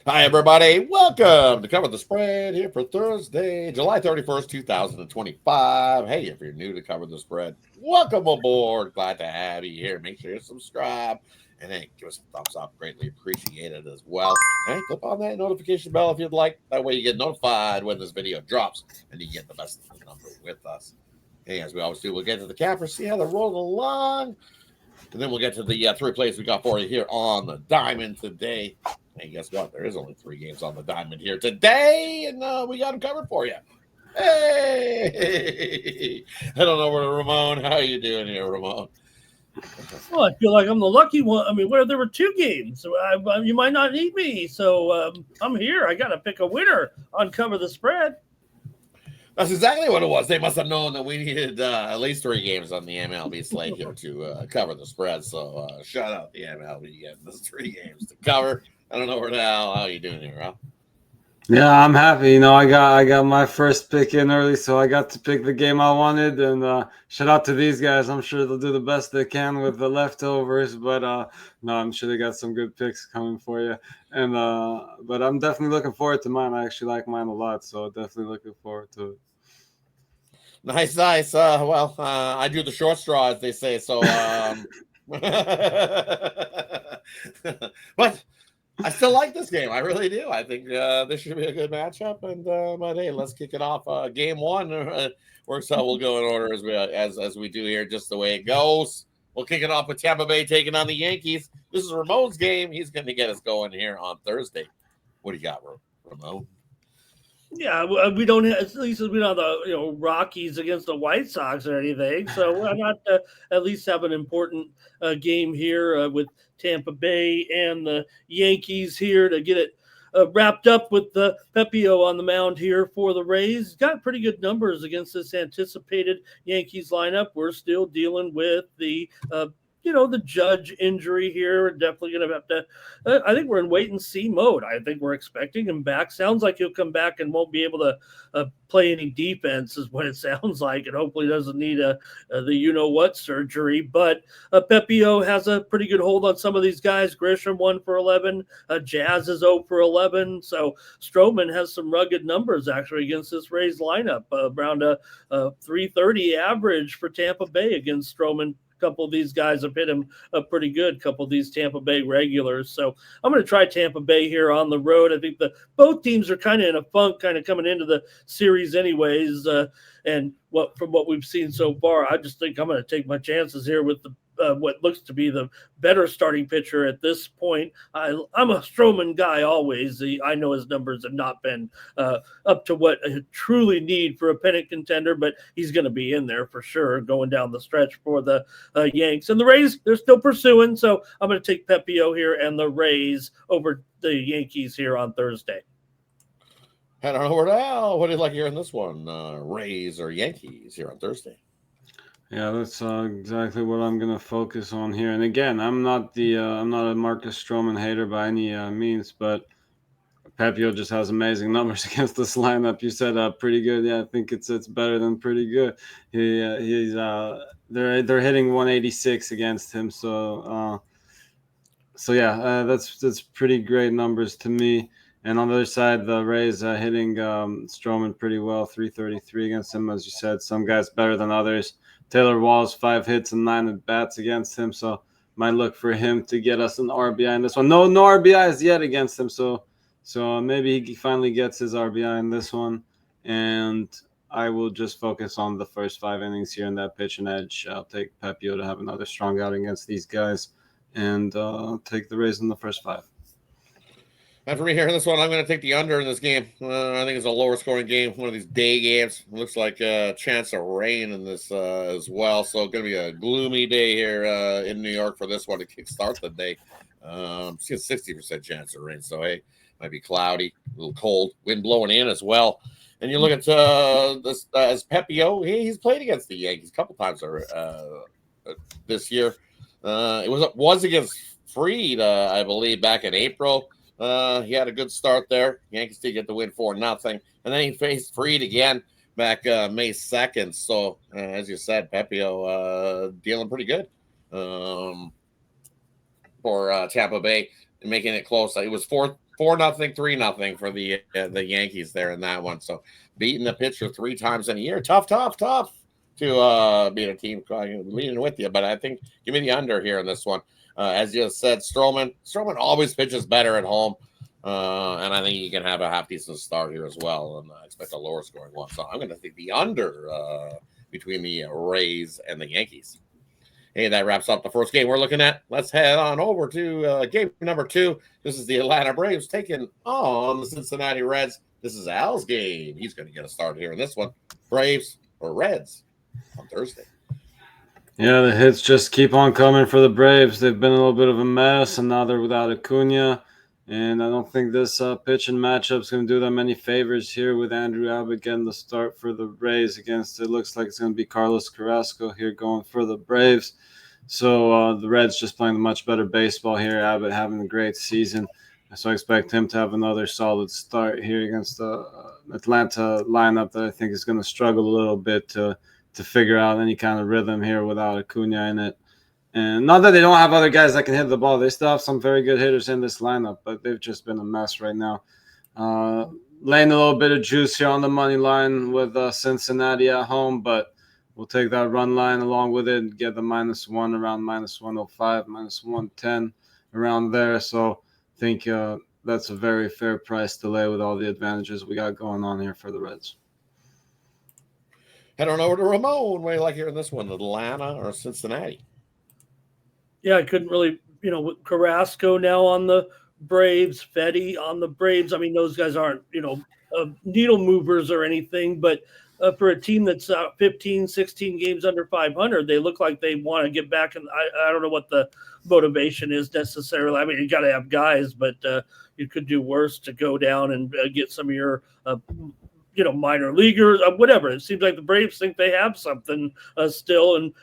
Hi, everybody. Welcome to Cover the Spread here for Thursday, July 31st, 2025. Hey, if you're new to Cover the Spread, welcome aboard. Glad to have you here. Make sure you subscribe and hey, give us a thumbs up. Greatly appreciated as well. And hey, click on that notification bell if you'd like. That way you get notified when this video drops and you get the best of the number with us. Hey, as we always do, we'll get to the cappers, see how they're rolling along. And then we'll get to the three plays we got for you here on the Diamond today. Hey, guess what? There is only 3 games on the Diamond here today, and we got them covered for you. Hey, I don't know where Ramon. How you doing here, Ramon? Well, I feel like I'm the lucky one. I mean, where there were 2 games, so you might not need me. So I'm here. I got to pick a winner on Cover the Spread. That's exactly what it was. They must have known that we needed at least 3 games on the MLB slate here to cover the spread. So shout out the MLB getting those 3 games to cover. I don't know where the hell. How you doing here, Ralph? Yeah, I'm happy. I got my first pick in early, so I got to pick the game I wanted. And shout out to these guys. I'm sure they'll do the best they can with the leftovers. But no, I'm sure they got some good picks coming for you. And but I'm definitely looking forward to mine. I actually like mine a lot, so definitely looking forward to Nice, nice. I do the short straw, as they say. So, but I still like this game. I really do. I think this should be a good matchup. And but hey, let's kick it off. Game one works how we'll go in order as we do here, just the way it goes. We'll kick it off with Tampa Bay taking on the Yankees. This is Ramon's game. He's going to get us going here on Thursday. What do you got, Ramon? Yeah, we don't have, at least we don't have the Rockies against the White Sox or anything. So why not at least have an important game here with Tampa Bay and the Yankees here to get it wrapped up with the Pepio on the mound here for the Rays. Got pretty good numbers against this anticipated Yankees lineup. We're still dealing with the Judge injury here. Definitely going to have to. I think we're in wait and see mode. I think we're expecting him back. Sounds like he'll come back and won't be able to play any defense, is what it sounds like, and hopefully doesn't need the what surgery. But Pepio has a pretty good hold on some of these guys. Grisham 1 for 11. Jazz is 0 for 11. So Stroman has some rugged numbers actually against this Rays lineup. Around a 330 average for Tampa Bay against Stroman. Couple of these guys have hit him pretty good. Couple of these Tampa Bay regulars. So I'm going to try Tampa Bay here on the road. I think both teams are kind of in a funk, kind of coming into the series, anyways. And from what we've seen so far, I just think I'm going to take my chances here with what looks to be the better starting pitcher at this point. I'm a Stroman guy always. I know his numbers have not been up to what I truly need for a pennant contender, but he's going to be in there for sure going down the stretch for the Yanks. And the Rays, they're still pursuing, so I'm going to take Pepio here and the Rays over the Yankees here on Thursday. I don't know where the hell. What do you like here in this one? Rays or Yankees here on Thursday? Yeah, that's exactly what I'm gonna focus on here. And again, I'm not a Marcus Stroman hater by any means, but Pepio just has amazing numbers against this lineup. You said pretty good. Yeah, I think it's better than pretty good. They're hitting 186 against him, so yeah, that's pretty great numbers to me. And on the other side, the Rays hitting Stroman pretty well, 333 against him, as you said. Some guys better than others. Taylor Walls 5 hits and 9 at bats against him, so might look for him to get us an RBI in this one. No RBIs yet against him, so maybe he finally gets his RBI in this one. And I will just focus on the first 5 innings here in that pitch and edge. I'll take Pepio to have another strong outing against these guys, and take the Rays in the first 5. And for me here in this one, I'm going to take the under in this game. I think it's a lower scoring game, one of these day games. It looks like a chance of rain in this as well. So it's going to be a gloomy day here in New York for this one to kickstart the day. See a 60% chance of rain. So, hey, might be cloudy, a little cold, wind blowing in as well. And you look at this as Pepio, he's played against the Yankees a couple times this year. It was against Freed, I believe, back in April. He had a good start there. Yankees did get the win 4-0. And then he faced Freed again back May 2nd. So, as you said, Pepio dealing pretty good for Tampa Bay and making it close. It was 4 4-0, 3-0 for the Yankees there in that one. So beating the pitcher 3 times in a year, tough to beat a team leading with you. But I think give me the under here in this one. As you said, Stroman always pitches better at home. And I think you can have a half decent start here as well. And I expect a lower scoring one. So I'm going to take the under between the Rays and the Yankees. Hey, that wraps up the first game we're looking at. Let's head on over to game number 2. This is the Atlanta Braves taking on the Cincinnati Reds. This is Al's game. He's going to get a start here in this one. Braves or Reds on Thursday. Yeah, the hits just keep on coming for the Braves. They've been a little bit of a mess, and now they're without Acuna. And I don't think this pitching matchup is going to do them any favors here with Andrew Abbott getting the start for the Rays against, it looks like it's going to be Carlos Carrasco here going for the Braves. So the Reds just playing much better baseball here. Abbott having a great season. So I expect him to have another solid start here against the Atlanta lineup that I think is going to struggle a little bit to figure out any kind of rhythm here without Acuna in it. And not that they don't have other guys that can hit the ball. They still have some very good hitters in this lineup, but they've just been a mess right now. Laying a little bit of juice here on the money line with Cincinnati at home, but we'll take that run line along with it and get the -1 around -105, -110 around there. So I think that's a very fair price to lay with all the advantages we got going on here for the Reds. Head on over to Ramon. What do you like here in this one, Atlanta or Cincinnati? Yeah, I couldn't really, with Carrasco now on the Braves, Fetty on the Braves. I mean, those guys aren't, needle movers or anything, but for a team that's 15, 16 games under 500, they look like they want to get back. And I don't know what the motivation is necessarily. I mean, you got to have guys, but you could do worse to go down and get some of your minor leaguers, whatever. It seems like the Braves think they have something still, and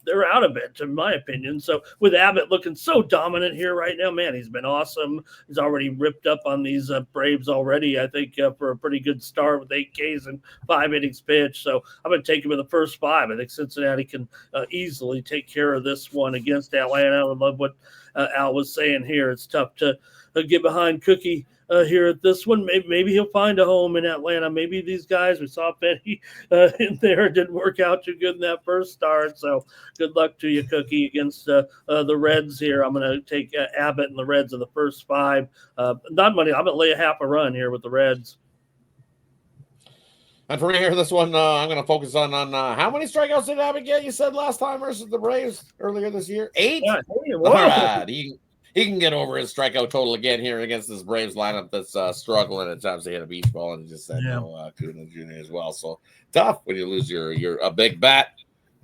they're out of it, in my opinion. So with Abbott looking so dominant here right now, man, he's been awesome. He's already ripped up on these Braves already. I think for a pretty good start with 8 Ks and 5 innings pitched. So I'm going to take him in the first 5. I think Cincinnati can easily take care of this one against Atlanta. I love what Al was saying here. It's tough to get behind Cookie here at this one. Maybe he'll find a home in Atlanta. Maybe these guys, we saw Fetty in there, didn't work out too good in that first start. So good luck to you, Cookie, against the Reds here. I'm going to take Abbott and the Reds in the first 5. Not money. I'm going to lay a half a run here with the Reds. And for me here, this one, I'm going to focus on how many strikeouts did Abbott get, you said, last time versus the Braves earlier this year? 8? Yeah, all right. He can get over his strikeout total again here against this Braves lineup that's struggling at times to hit a beach ball, and he just said no Acuna Jr. as well. So tough when you lose your a big bat.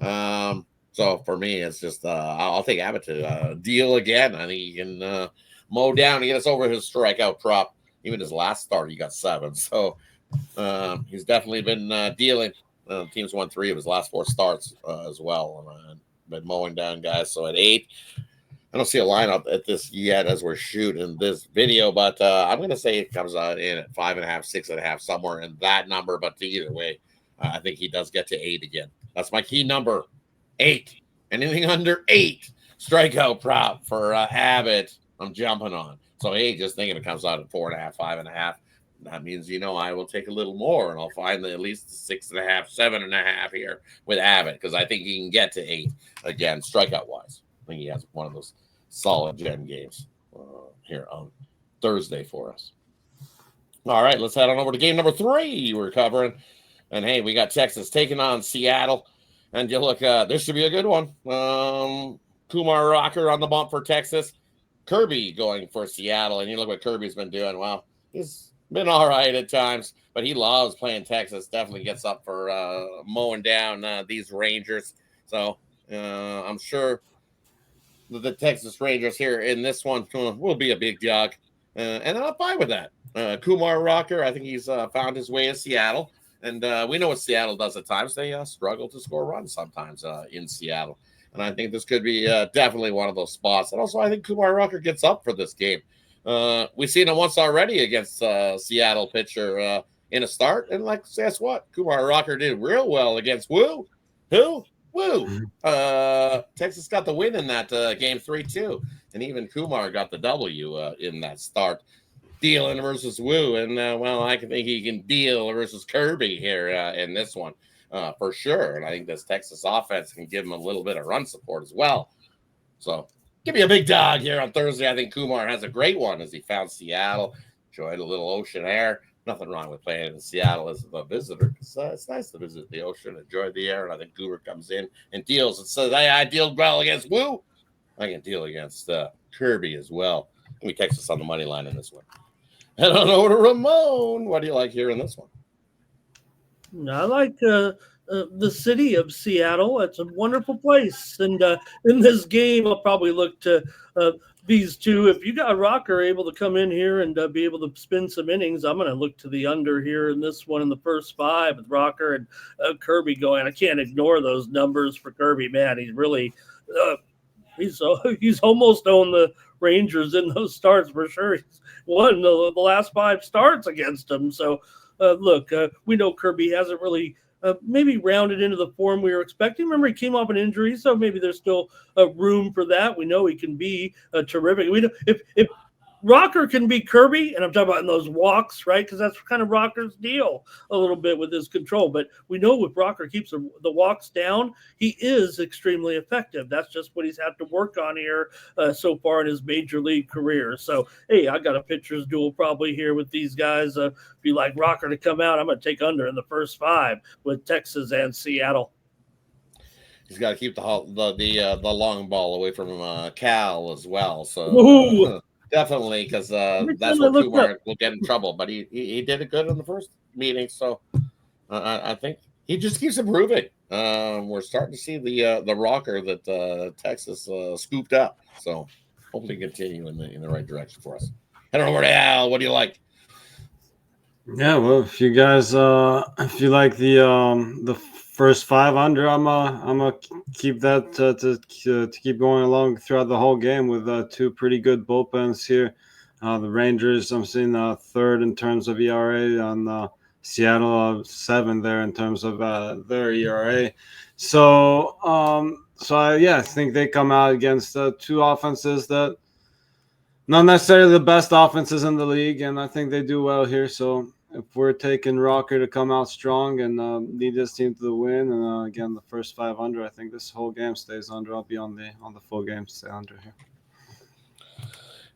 So for me, it's just I'll take Abbott to deal again. I think he can mow down and get us over his strikeout drop. Even his last start, he got 7. So he's definitely been dealing. The team's won 3 of his last 4 starts as well. And been mowing down guys. So at 8. I don't see a lineup at this yet as we're shooting this video, but I'm going to say it comes out in at 5.5, 6.5, somewhere in that number. But either way, I think he does get to 8 again. That's my key number, 8. Anything under 8 strikeout prop for Abbott, I'm jumping on. So, hey, just thinking it comes out at 4.5, 5.5. That means, I will take a little more, and I'll find at least 6.5, 7.5 here with Abbott, because I think he can get to 8 again, strikeout-wise. I think he has one of those solid gem games here on Thursday for us. All right, let's head on over to game number 3 we're covering. And, hey, we got Texas taking on Seattle. And you look, this should be a good one. Kumar Rocker on the bump for Texas. Kirby going for Seattle. And you look what Kirby's been doing. Well, he's been all right at times, but he loves playing Texas. Definitely gets up for mowing down these Rangers. So I'm sure the Texas Rangers here in this one will be a big dog. And I'm fine with that. Kumar Rocker, I think he's found his way in Seattle. And we know what Seattle does at times. They struggle to score runs sometimes in Seattle. And I think this could be definitely one of those spots. And also, I think Kumar Rocker gets up for this game. We've seen him once already against Seattle pitcher in a start. And guess what? Kumar Rocker did real well against Woo. Texas got the win in that game 3-2. And even Kumar got the W in that start. dealing versus Woo, and well, I can think he can deal versus Kirby here in this one for sure. And I think this Texas offense can give him a little bit of run support as well. So give me a big dog here on Thursday. I think Kumar has a great one as he found Seattle, enjoyed a little ocean air. Nothing wrong with playing in Seattle as a visitor. It's nice to visit the ocean, enjoy the air, and I think Kumar comes in and deals and says, hey, I deal well against Woo. I can deal against Kirby as well. Give me Texas on the money line in this one. Head on over to Ramon. What do you like here in this one? I like the city of Seattle. It's a wonderful place. And in this game, I'll probably look to these two. If you got Rocker able to come in here and be able to spin some innings, I'm going to look to the under here in this one in the first 5 with Rocker and Kirby going. I can't ignore those numbers for Kirby, man. He's really he's almost owned the Rangers in those starts for sure. He's won the last 5 starts against them. So, look, we know Kirby hasn't really maybe rounded into the form we were expecting. Remember, he came off an injury, so maybe there's still room for that. We know he can be terrific. We know if Rocker can be Kirby, and I'm talking about in those walks, right? Because that's kind of Rocker's deal a little bit with his control. But we know if Rocker keeps the walks down, he is extremely effective. That's just what he's had to work on here so far in his major league career. So, hey, I got a pitcher's duel probably here with these guys. If you like Rocker to come out, I'm going to take under in the first 5 with Texas and Seattle. He's got to keep the long ball away from Cal as well. So. Definitely, because that's where Kumar will get in trouble. But he did it good in the first meeting, so I think he just keeps improving. We're starting to see the rocker that Texas scooped up. So hopefully continue in the right direction for us. Head over to Al. What do you like? Yeah, well, if you guys, if you like the first 5 under, I'm gonna keep that to keep going along throughout the whole game with 2 pretty good bullpens here. The Rangers, I'm seeing 3rd in terms of ERA on Seattle, 7 there in terms of their ERA. So I think they come out against 2 offenses that not necessarily the best offenses in the league, and I think they do well here. So if we're taking Rocker to come out strong and lead this team to the win, and again the first 5 under, I think this whole game stays under. I'll be on the full game, stay under here.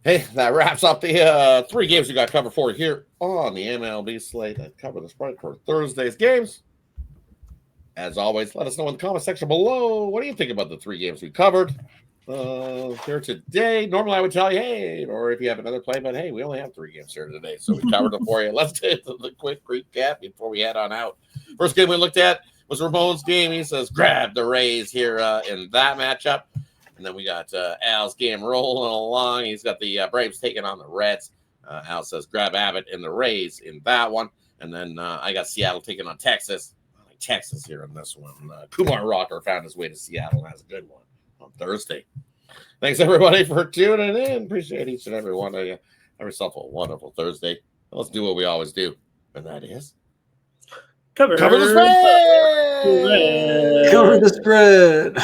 Hey, that wraps up the 3 games we got covered for here on the MLB slate. That cover the spread for Thursday's games. As always, let us know in the comment section below. What do you think about the 3 games we covered here today? Normally I would tell you, hey, or if you have another play, but hey, we only have 3 games here today, so we covered them for you. Let's do the quick recap before we head on out. First game we looked at was Ramon's game. He says grab the Rays here in that matchup, and then we got Al's game rolling along. He's got the Braves taking on the Reds. Al says grab Abbott in the Rays in that one, and then I got Seattle taking on Texas. I like Texas here in this one. Kumar Rocker found his way to Seattle and has a good one on Thursday. Thanks everybody for tuning in. Appreciate each and every one of you. Have yourself a wonderful Thursday. Let's do what we always do, and that is cover the spread. Cover the spread.